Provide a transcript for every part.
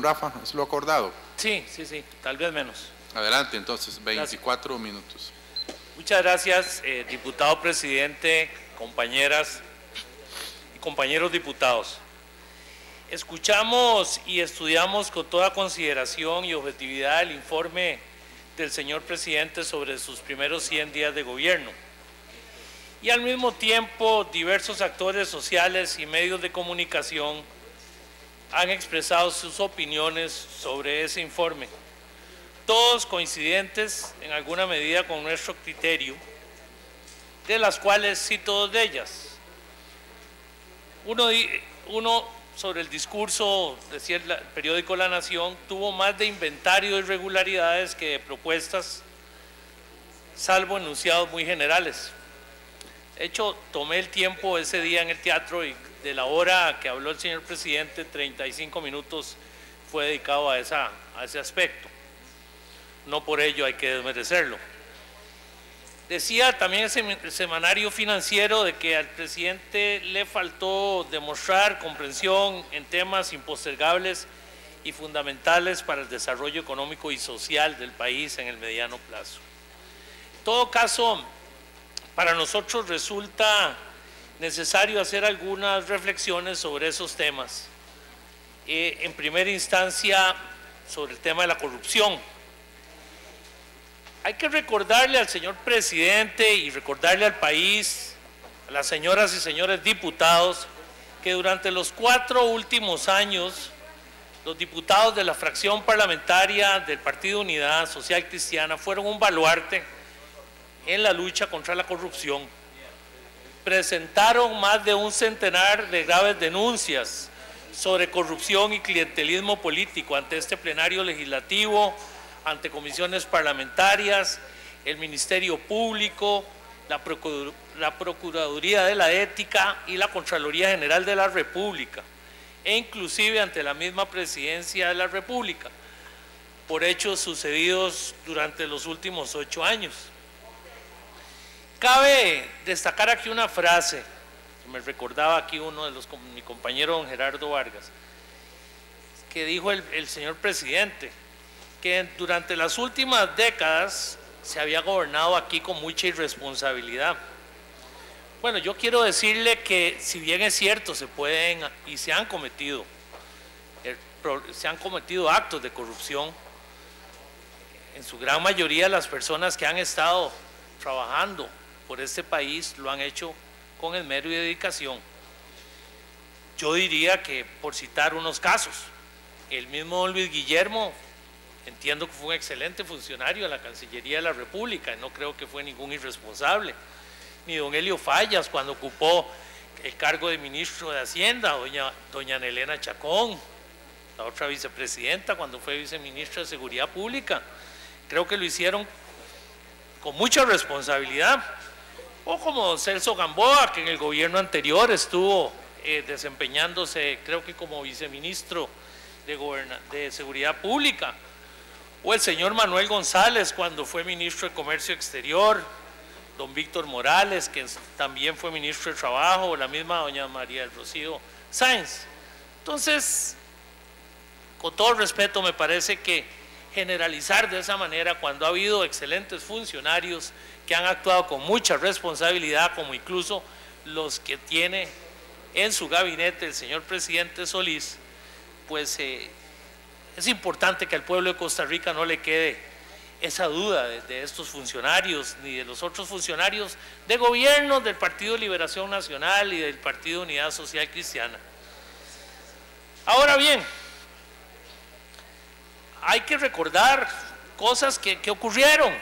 Rafa, ¿es lo acordado? Sí, tal vez menos. Adelante, entonces, 24 minutos. Muchas gracias, diputado presidente, compañeras y compañeros diputados. Escuchamos y estudiamos con toda consideración y objetividad el informe del señor presidente sobre sus primeros 100 días de gobierno. Y al mismo tiempo, diversos actores sociales y medios de comunicación han expresado sus opiniones sobre ese informe, todos coincidentes en alguna medida con nuestro criterio, de las cuales cito dos de ellas. Uno sobre el discurso, decía el periódico La Nación, tuvo más de inventario de irregularidades que de propuestas, salvo enunciados muy generales. De hecho, tomé el tiempo ese día en el teatro y de la hora que habló el señor presidente, 35 minutos fue dedicado a ese aspecto. No por ello hay que desmerecerlo. Decía también el semanario financiero de que al presidente le faltó demostrar comprensión en temas impostergables y fundamentales para el desarrollo económico y social del país en el mediano plazo. En todo caso, para nosotros resulta necesario hacer algunas reflexiones sobre esos temas. En primera instancia, sobre el tema de la corrupción. Hay que recordarle al señor presidente y recordarle al país, a las señoras y señores diputados, que durante los 4 últimos años, los diputados de la fracción parlamentaria del Partido Unidad Social Cristiana fueron un baluarte en la lucha contra la corrupción. Presentaron más de un centenar de graves denuncias sobre corrupción y clientelismo político ante este plenario legislativo, ante comisiones parlamentarias, el Ministerio Público, la Procuraduría de la Ética y la Contraloría General de la República, e inclusive ante la misma Presidencia de la República, por hechos sucedidos durante los últimos 8 años. Cabe destacar aquí una frase que me recordaba aquí mi compañero don Gerardo Vargas, que dijo el señor presidente, que durante las últimas décadas se había gobernado aquí con mucha irresponsabilidad. Bueno, yo quiero decirle que si bien es cierto, se pueden y se han cometido actos de corrupción, en su gran mayoría las personas que han estado trabajando por este país lo han hecho con esmero y dedicación. Yo diría que, por citar unos casos, el mismo don Luis Guillermo, entiendo que fue un excelente funcionario de la Cancillería de la República, no creo que fue ningún irresponsable, ni don Elio Fallas cuando ocupó el cargo de ministro de Hacienda, doña Nelena Chacón, la otra vicepresidenta cuando fue viceministra de Seguridad Pública, creo que lo hicieron con mucha responsabilidad, o como don Celso Gamboa, que en el gobierno anterior estuvo desempeñándose, creo que como viceministro de Seguridad Pública, o el señor Manuel González cuando fue ministro de Comercio Exterior, don Víctor Morales, que también fue ministro de Trabajo, o la misma doña María del Rocío Sáenz. Entonces, con todo respeto, me parece que generalizar de esa manera cuando ha habido excelentes funcionarios que han actuado con mucha responsabilidad, como incluso los que tiene en su gabinete el señor presidente Solís, pues es importante que al pueblo de Costa Rica no le quede esa duda de estos funcionarios ni de los otros funcionarios de gobierno del Partido Liberación Nacional y del Partido Unidad Social Cristiana. Ahora bien, hay que recordar cosas que ocurrieron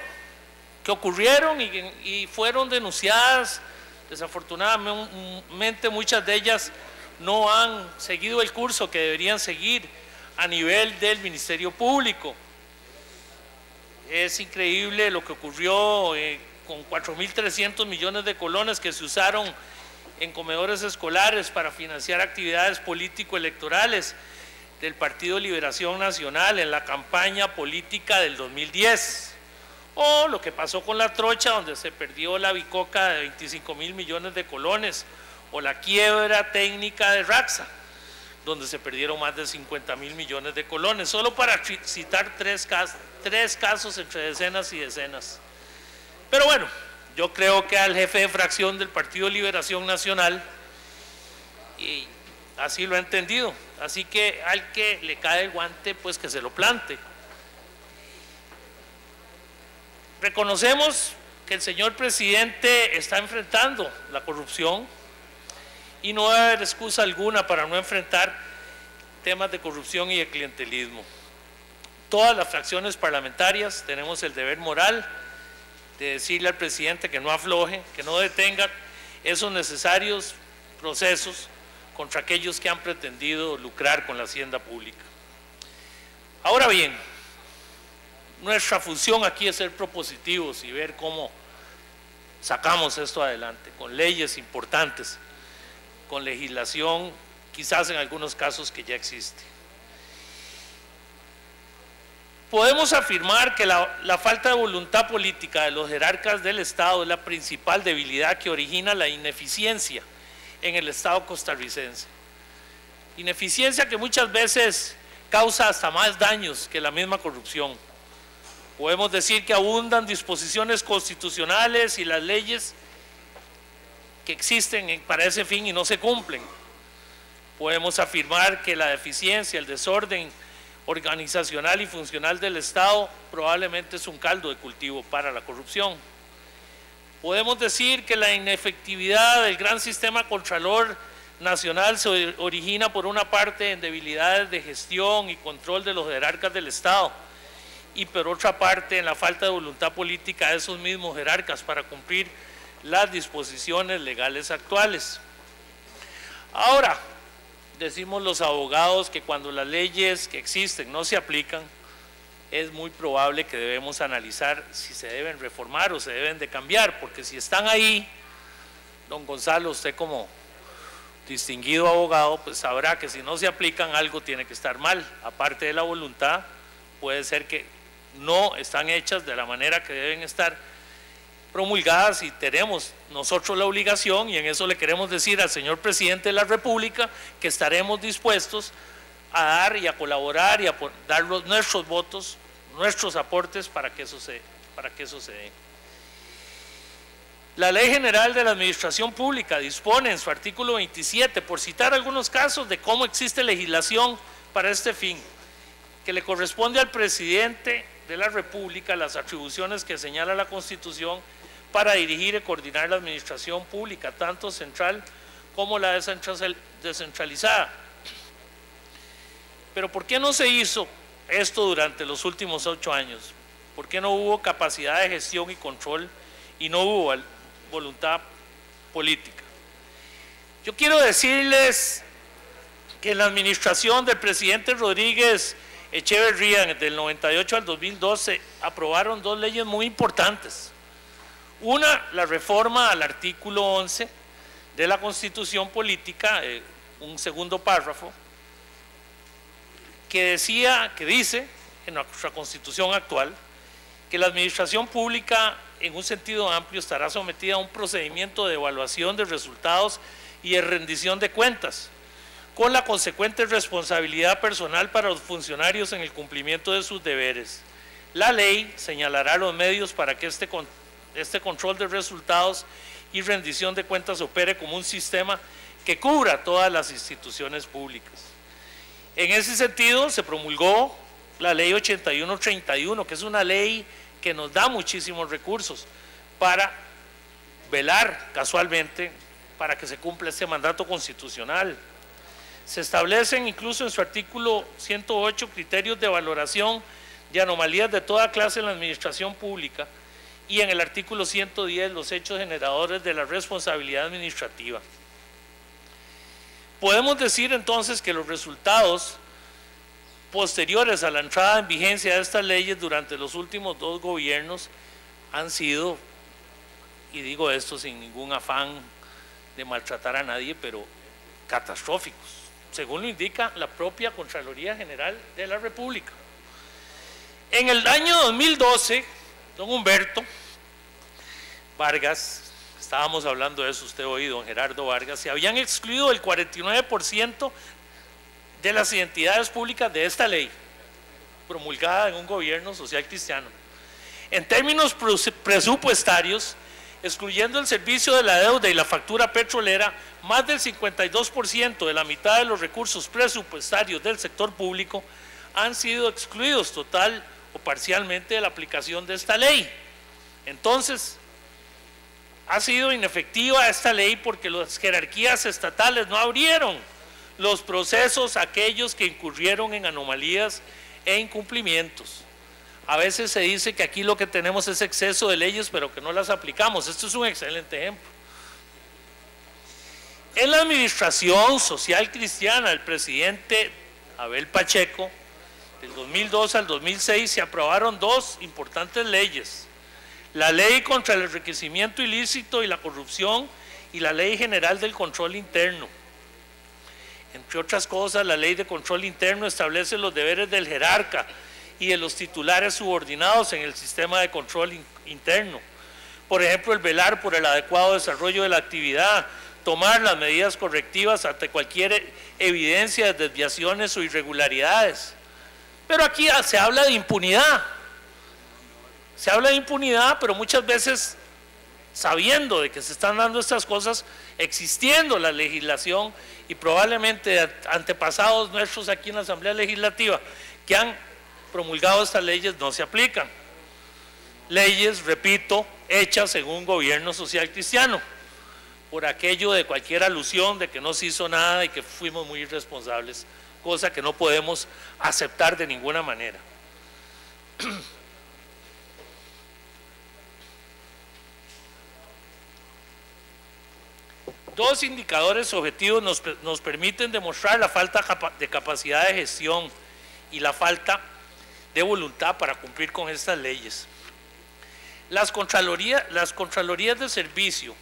y fueron denunciadas. Desafortunadamente muchas de ellas no han seguido el curso que deberían seguir a nivel del Ministerio Público. Es increíble lo que ocurrió con 4.300 millones de colones que se usaron en comedores escolares para financiar actividades político-electorales del Partido Liberación Nacional en la campaña política del 2010. O lo que pasó con la trocha, donde se perdió la bicoca de 25.000 millones de colones, o la quiebra técnica de Raxa. donde se perdieron más de 50.000 millones de colones, solo para citar tres casos entre decenas y decenas. Pero bueno, yo creo que al jefe de fracción del Partido Liberación Nacional, y así lo ha entendido, así que al que le cae el guante, pues que se lo plante. Reconocemos que el señor presidente está enfrentando la corrupción y no debe haber excusa alguna para no enfrentar temas de corrupción y de clientelismo. Todas las fracciones parlamentarias tenemos el deber moral de decirle al presidente que no afloje, que no detenga esos necesarios procesos contra aquellos que han pretendido lucrar con la hacienda pública. Ahora bien, nuestra función aquí es ser propositivos y ver cómo sacamos esto adelante, con leyes importantes, con legislación, quizás en algunos casos que ya existe. Podemos afirmar que la falta de voluntad política de los jerarcas del Estado es la principal debilidad que origina la ineficiencia en el Estado costarricense. Ineficiencia que muchas veces causa hasta más daños que la misma corrupción. Podemos decir que abundan disposiciones constitucionales y las leyes que existen para ese fin y no se cumplen. Podemos afirmar que la deficiencia, el desorden organizacional y funcional del Estado probablemente es un caldo de cultivo para la corrupción. Podemos decir que la inefectividad del gran sistema contralor nacional se origina por una parte en debilidades de gestión y control de los jerarcas del Estado y por otra parte en la falta de voluntad política de esos mismos jerarcas para cumplir las disposiciones legales actuales. Ahora, decimos los abogados que cuando las leyes que existen no se aplican, es muy probable que debemos analizar si se deben reformar o se deben de cambiar, porque si están ahí, don Gonzalo, usted como distinguido abogado, pues sabrá que si no se aplican algo tiene que estar mal, aparte de la voluntad, puede ser que no están hechas de la manera que deben estar promulgadas y tenemos nosotros la obligación, y en eso le queremos decir al señor presidente de la República que estaremos dispuestos a dar y a colaborar y a dar nuestros votos, nuestros aportes para que eso se dé. La Ley General de la Administración Pública dispone en su artículo 27, por citar algunos casos de cómo existe legislación para este fin, que le corresponde al presidente de la República las atribuciones que señala la Constitución para dirigir y coordinar la administración pública, tanto central como la descentralizada. Pero ¿por qué no se hizo esto durante los últimos 8 años? ¿Por qué no hubo capacidad de gestión y control y no hubo voluntad política? Yo quiero decirles que en la administración del presidente Rodríguez Echeverría, del 98 al 2012, aprobaron 2 leyes muy importantes. Una, la reforma al artículo 11 de la Constitución Política, un segundo párrafo, que dice en nuestra Constitución actual que la administración pública en un sentido amplio estará sometida a un procedimiento de evaluación de resultados y de rendición de cuentas, con la consecuente responsabilidad personal para los funcionarios en el cumplimiento de sus deberes. La ley señalará los medios para que este control de resultados y rendición de cuentas opere como un sistema que cubra todas las instituciones públicas. En ese sentido se promulgó la ley 8131, que es una ley que nos da muchísimos recursos para velar casualmente para que se cumpla este mandato constitucional. Se establecen incluso en su artículo 108 criterios de valoración de anomalías de toda clase en la administración pública y en el artículo 110 los hechos generadores de la responsabilidad administrativa. Podemos decir entonces que los resultados posteriores a la entrada en vigencia de estas leyes durante los últimos 2 gobiernos han sido, y digo esto sin ningún afán de maltratar a nadie, pero catastróficos, según lo indica la propia Contraloría General de la República. En el año 2012, don Humberto Vargas, estábamos hablando de eso usted hoy, don Gerardo Vargas, se habían excluido el 49% de las identidades públicas de esta ley, promulgada en un gobierno social cristiano. En términos presupuestarios, excluyendo el servicio de la deuda y la factura petrolera, más del 52% de la mitad de los recursos presupuestarios del sector público han sido excluidos total o parcialmente de la aplicación de esta ley. Entonces, ha sido inefectiva esta ley porque las jerarquías estatales no abrieron los procesos a aquellos que incurrieron en anomalías e incumplimientos. A veces se dice que aquí lo que tenemos es exceso de leyes, pero que no las aplicamos. Esto es un excelente ejemplo. En la administración social cristiana del presidente Abel Pacheco, del 2002 al 2006, se aprobaron dos importantes leyes: la Ley contra el Enriquecimiento Ilícito y la Corrupción y la Ley General del Control Interno. Entre otras cosas, la Ley de Control Interno establece los deberes del jerarca y de los titulares subordinados en el sistema de control interno. Por ejemplo, el velar por el adecuado desarrollo de la actividad, tomar las medidas correctivas ante cualquier evidencia de desviaciones o irregularidades. Pero aquí se habla de impunidad. Se habla de impunidad, pero muchas veces sabiendo de que se están dando estas cosas, existiendo la legislación y probablemente antepasados nuestros aquí en la Asamblea Legislativa que han promulgado estas leyes no se aplican. Leyes, repito, hechas en un gobierno social cristiano, por aquello de cualquier alusión de que no se hizo nada y que fuimos muy irresponsables, cosa que no podemos aceptar de ninguna manera. Dos indicadores objetivos nos permiten demostrar la falta de capacidad de gestión y la falta de voluntad para cumplir con estas leyes. Las Contralorías de Servicio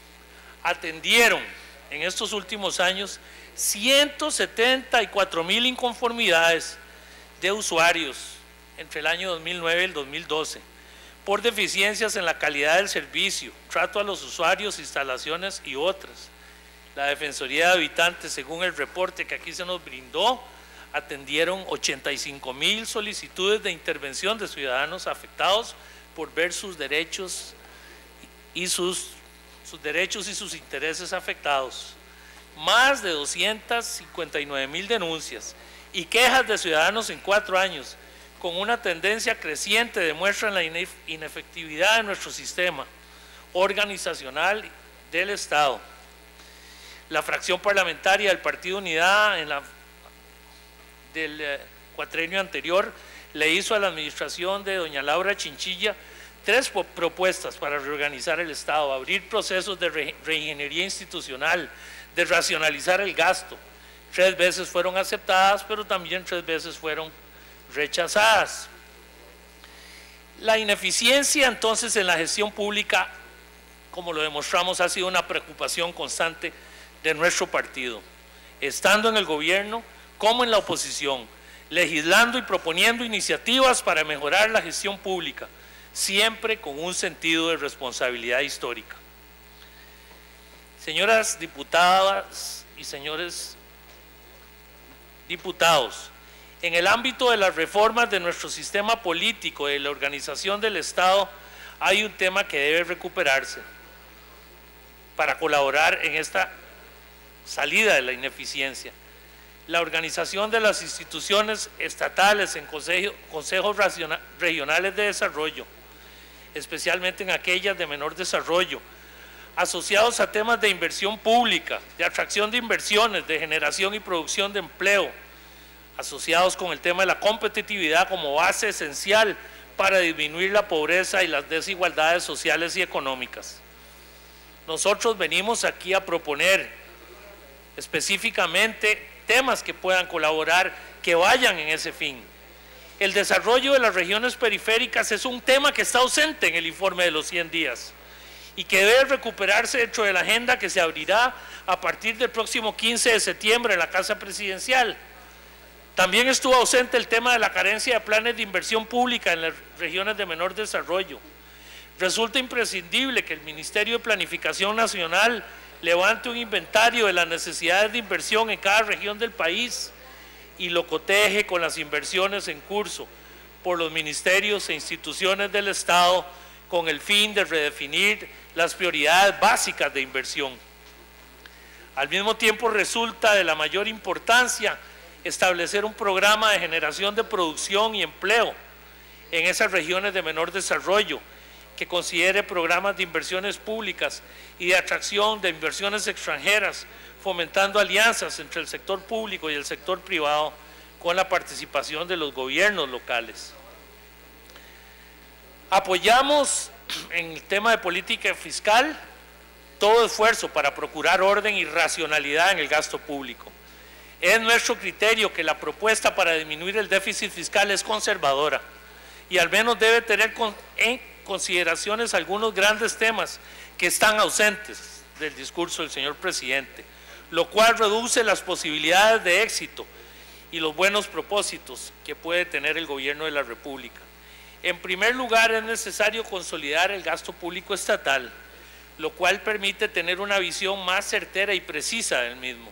atendieron en estos últimos años 174,000 inconformidades de usuarios entre el año 2009 y el 2012 por deficiencias en la calidad del servicio, trato a los usuarios, instalaciones y otras. La Defensoría de Habitantes, según el reporte que aquí se nos brindó, atendieron 85,000 solicitudes de intervención de ciudadanos afectados por ver sus derechos y sus intereses afectados. Más de 259,000 denuncias y quejas de ciudadanos en 4 años, con una tendencia creciente, demuestran la inefectividad de nuestro sistema organizacional del Estado. La fracción parlamentaria del Partido Unidad del cuatrienio anterior le hizo a la administración de doña Laura Chinchilla 3 propuestas para reorganizar el Estado: abrir procesos de reingeniería institucional, de racionalizar el gasto. 3 veces fueron aceptadas, pero también 3 veces fueron rechazadas. La ineficiencia entonces en la gestión pública, como lo demostramos, ha sido una preocupación constante de nuestro partido, estando en el gobierno como en la oposición, legislando y proponiendo iniciativas para mejorar la gestión pública, siempre con un sentido de responsabilidad histórica. Señoras diputadas y señores diputados, en el ámbito de las reformas de nuestro sistema político y de la organización del Estado, hay un tema que debe recuperarse para colaborar en esta salida de la ineficiencia: la organización de las instituciones estatales en consejos regionales de desarrollo, especialmente en aquellas de menor desarrollo, asociados a temas de inversión pública, de atracción de inversiones, de generación y producción de empleo, asociados con el tema de la competitividad como base esencial para disminuir la pobreza y las desigualdades sociales y económicas. Nosotros venimos aquí a proponer específicamente temas que puedan colaborar, que vayan en ese fin. El desarrollo de las regiones periféricas es un tema que está ausente en el informe de los 100 días y que debe recuperarse dentro de la agenda que se abrirá a partir del próximo 15 de septiembre en la Casa Presidencial. También estuvo ausente el tema de la carencia de planes de inversión pública en las regiones de menor desarrollo. Resulta imprescindible que el Ministerio de Planificación Nacional levante un inventario de las necesidades de inversión en cada región del país y lo coteje con las inversiones en curso por los ministerios e instituciones del Estado con el fin de redefinir las prioridades básicas de inversión. Al mismo tiempo, resulta de la mayor importancia establecer un programa de generación de producción y empleo en esas regiones de menor desarrollo, que considere programas de inversiones públicas y de atracción de inversiones extranjeras, fomentando alianzas entre el sector público y el sector privado con la participación de los gobiernos locales. Apoyamos en el tema de política fiscal todo esfuerzo para procurar orden y racionalidad en el gasto público. Es nuestro criterio que la propuesta para disminuir el déficit fiscal es conservadora y al menos debe tener en consideraciones algunos grandes temas que están ausentes del discurso del señor presidente, lo cual reduce las posibilidades de éxito y los buenos propósitos que puede tener el gobierno de la República. En primer lugar, es necesario consolidar el gasto público estatal, lo cual permite tener una visión más certera y precisa del mismo.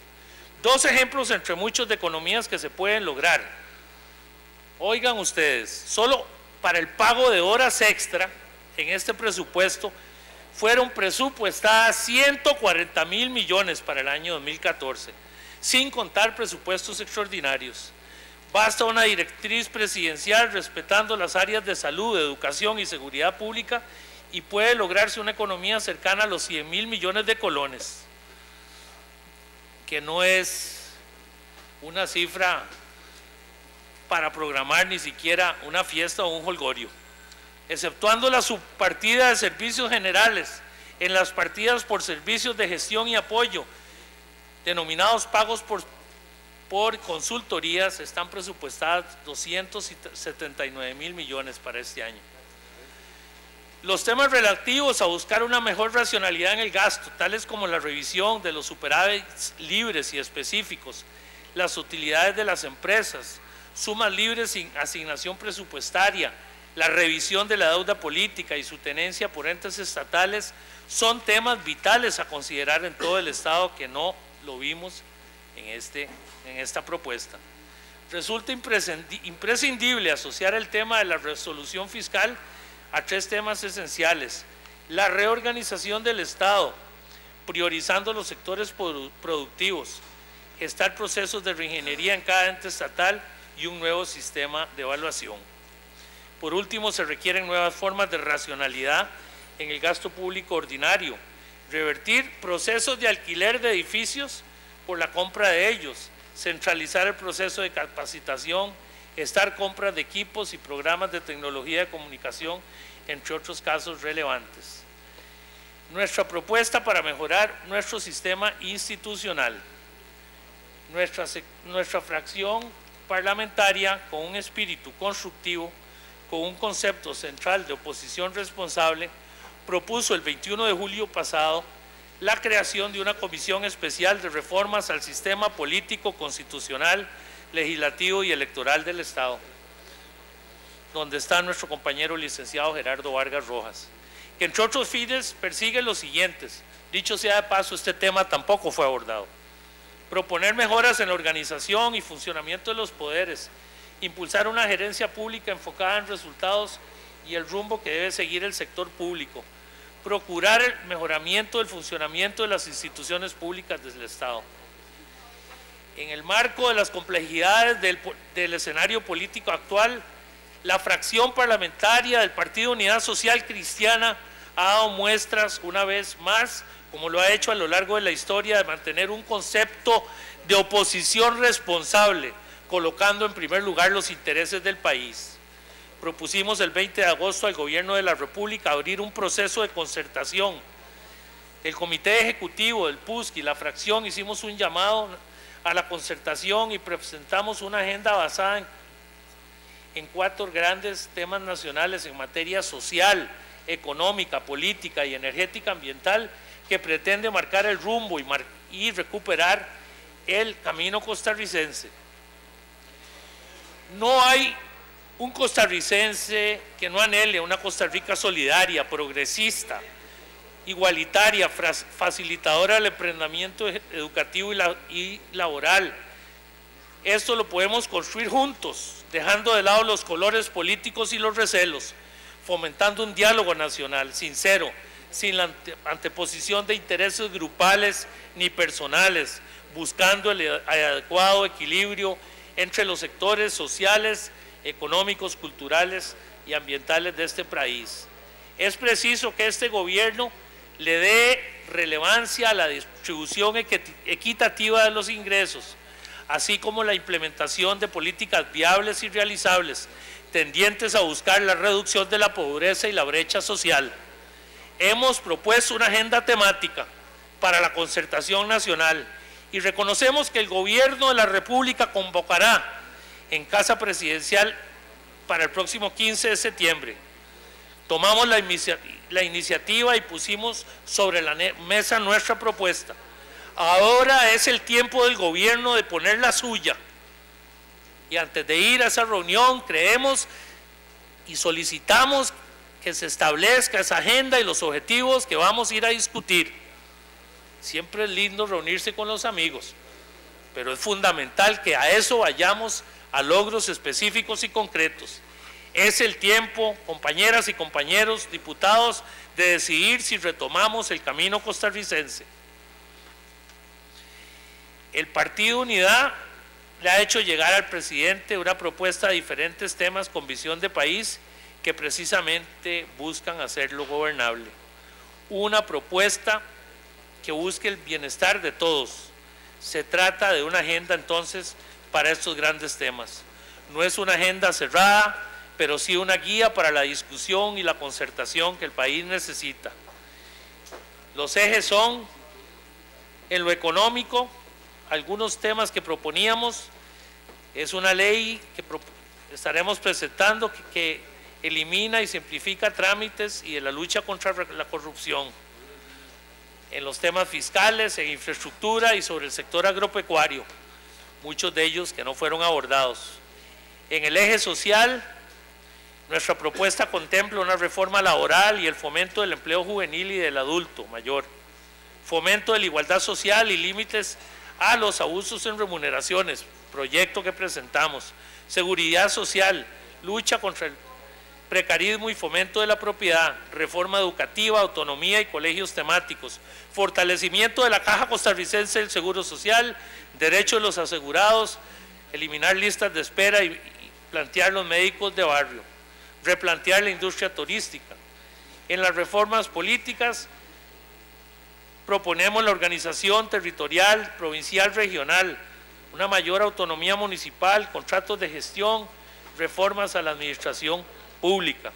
Dos ejemplos entre muchos de economías que se pueden lograr. Oigan ustedes, solo para el pago de horas extra en este presupuesto fueron presupuestadas 140.000 millones para el año 2014, sin contar presupuestos extraordinarios. Basta una directriz presidencial respetando las áreas de salud, educación y seguridad pública y puede lograrse una economía cercana a los 100.000 millones de colones, que no es una cifra para programar ni siquiera una fiesta o un jolgorio. Exceptuando la subpartida de servicios generales, en las partidas por servicios de gestión y apoyo, denominados pagos por consultorías, están presupuestadas 279.000 millones para este año. Los temas relativos a buscar una mejor racionalidad en el gasto, tales como la revisión de los superávits libres y específicos, las utilidades de las empresas, sumas libres sin asignación presupuestaria, la revisión de la deuda política y su tenencia por entes estatales, son temas vitales a considerar en todo el Estado que no lo vimos en esta propuesta. Resulta imprescindible asociar el tema de la resolución fiscal a tres temas esenciales: la reorganización del Estado, priorizando los sectores productivos, gestar procesos de reingeniería en cada ente estatal y un nuevo sistema de evaluación. Por último, se requieren nuevas formas de racionalidad en el gasto público ordinario, revertir procesos de alquiler de edificios por la compra de ellos, centralizar el proceso de capacitación, gestar compras de equipos y programas de tecnología de comunicación, entre otros casos relevantes. Nuestra propuesta para mejorar nuestro sistema institucional. Nuestra fracción parlamentaria, con un espíritu constructivo, con un concepto central de oposición responsable, propuso el 21 de julio pasado la creación de una comisión especial de reformas al sistema político, constitucional, legislativo y electoral del Estado, donde está nuestro compañero licenciado Gerardo Vargas Rojas, que entre otros fines persigue los siguientes. Dicho sea de paso, este tema tampoco fue abordado. Proponer mejoras en la organización y funcionamiento de los poderes, impulsar una gerencia pública enfocada en resultados y el rumbo que debe seguir el sector público, procurar el mejoramiento del funcionamiento de las instituciones públicas del Estado. En el marco de las complejidades del escenario político actual, la fracción parlamentaria del Partido Unidad Social Cristiana ha dado muestras una vez más, como lo ha hecho a lo largo de la historia, de mantener un concepto de oposición responsable, colocando en primer lugar los intereses del país. Propusimos el 20 de agosto al Gobierno de la República abrir un proceso de concertación. El Comité Ejecutivo del PUSC y la fracción hicimos un llamado a la concertación y presentamos una agenda basada en 4 grandes temas nacionales en materia social, económica, política y energética ambiental, que pretende marcar el rumbo y recuperar el camino costarricense. No hay un costarricense que no anhele una Costa Rica solidaria, progresista, igualitaria, facilitadora del emprendimiento educativo y laboral, Esto lo podemos construir juntos, dejando de lado los colores políticos y los recelos, fomentando un diálogo nacional sincero, sin la anteposición de intereses grupales ni personales, buscando el adecuado equilibrio entre los sectores sociales, económicos, culturales y ambientales de este país. Es preciso que este gobierno le dé relevancia a la distribución equitativa de los ingresos, así como la implementación de políticas viables y realizables, tendientes a buscar la reducción de la pobreza y la brecha social. Hemos propuesto una agenda temática para la concertación nacional y reconocemos que el Gobierno de la República convocará en Casa Presidencial para el próximo 15 de septiembre. Tomamos la iniciativa y pusimos sobre la mesa nuestra propuesta. Ahora es el tiempo del gobierno de poner la suya. Y antes de ir a esa reunión, creemos y solicitamos que se establezca esa agenda y los objetivos que vamos a ir a discutir. Siempre es lindo reunirse con los amigos, pero es fundamental que a eso vayamos a logros específicos y concretos. Es el tiempo, compañeras y compañeros diputados, de decidir si retomamos el camino costarricense. El Partido Unidad le ha hecho llegar al presidente una propuesta de diferentes temas con visión de país que precisamente buscan hacerlo gobernable. Una propuesta que busque el bienestar de todos. Se trata de una agenda entonces para estos grandes temas. No es una agenda cerrada, pero sí una guía para la discusión y la concertación que el país necesita. Los ejes son, en lo económico, algunos temas que proponíamos, es una ley que estaremos presentando que elimina y simplifica trámites y de la lucha contra la corrupción. En los temas fiscales, en infraestructura y sobre el sector agropecuario, muchos de ellos que no fueron abordados. En el eje social, nuestra propuesta contempla una reforma laboral y el fomento del empleo juvenil y del adulto mayor, fomento de la igualdad social y límites a los abusos en remuneraciones, proyecto que presentamos, seguridad social, lucha contra el precarismo y fomento de la propiedad, reforma educativa, autonomía y colegios temáticos, fortalecimiento de la Caja Costarricense del Seguro Social, derechos de los asegurados, eliminar listas de espera y plantear los médicos de barrio, replantear la industria turística. En las reformas políticas proponemos la organización territorial, provincial, regional, una mayor autonomía municipal, contratos de gestión, reformas a la administración pública,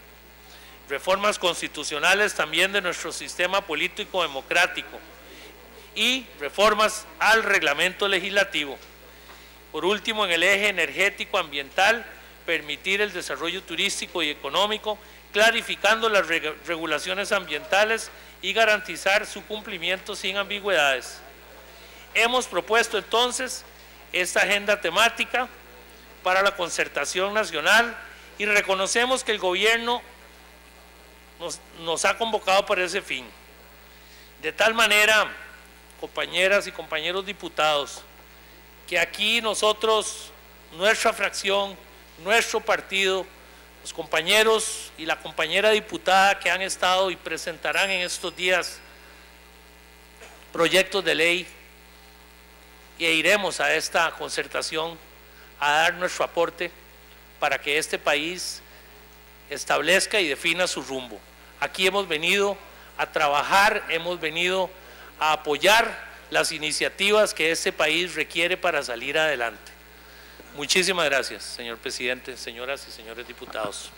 reformas constitucionales también de nuestro sistema político democrático y reformas al reglamento legislativo. Por último, en el eje energético ambiental, permitir el desarrollo turístico y económico, clarificando las regulaciones ambientales y garantizar su cumplimiento sin ambigüedades. Hemos propuesto entonces esta agenda temática para la concertación nacional y reconocemos que el gobierno nos ha convocado para ese fin. De tal manera, compañeras y compañeros diputados, que aquí nosotros, nuestra fracción, nuestro partido, los compañeros y la compañera diputada que han estado y presentarán en estos días proyectos de ley e iremos a esta concertación a dar nuestro aporte para que este país establezca y defina su rumbo. Aquí hemos venido a trabajar, hemos venido a apoyar las iniciativas que este país requiere para salir adelante. Muchísimas gracias, señor presidente, señoras y señores diputados.